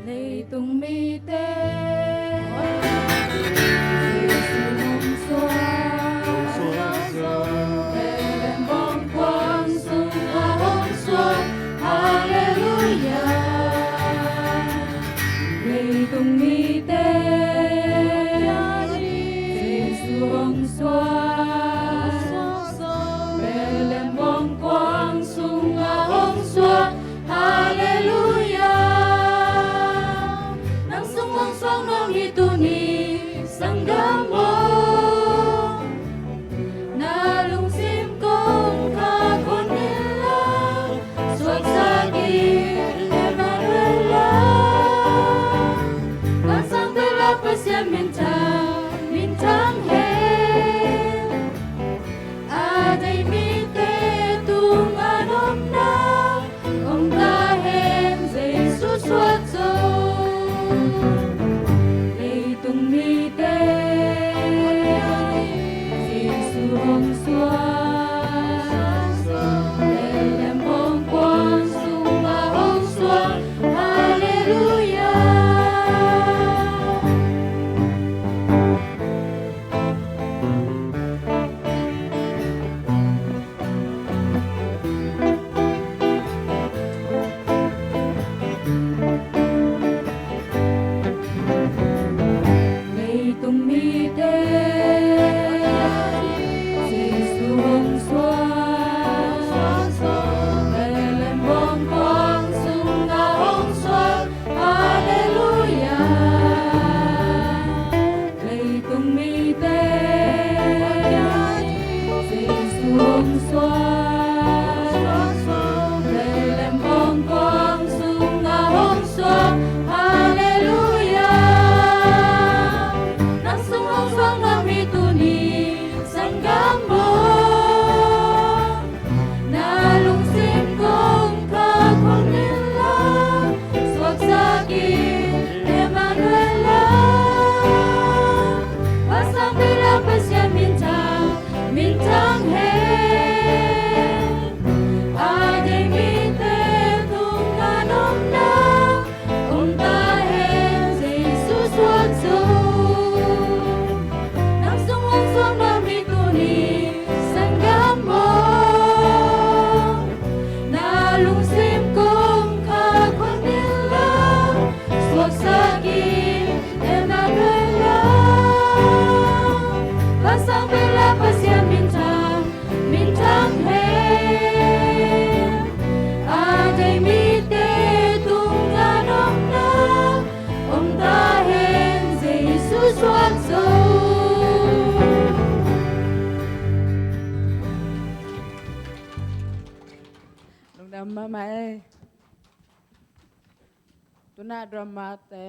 Lạy tung mi tế tung mi tế Giêsu hồng xoa Bethlehem bóng quang sung hồng xoa Hallelujah nang sung hồng xoa nang itu ni sanggamo nalung sim kong kakonila suat sagi Pasya mintang hen Aday mite tung anom na Om tahen Jesus watso Leitung mite Jesus hong swa Bethlehem hong quang suma hong swa Hallelujah tung mi tế Giêsu hồng xoa Bethlehem bóng quang sung hồng xoa Hallelujah lạy tung mi tế Giêsu hồng xoa Bethlehem bóng quang sung hồng xoa Mintang hen Aday mite tung anom na Om tahen Jesus watso nang sungong suang mamituni sanggamo nalungsim kong kakonila suwag saging Emanuela pasang bela pasya mintang hen Aday mite tung anom na Om tahen Jesus watso Đồng đầm mà mẹ tôi na drama te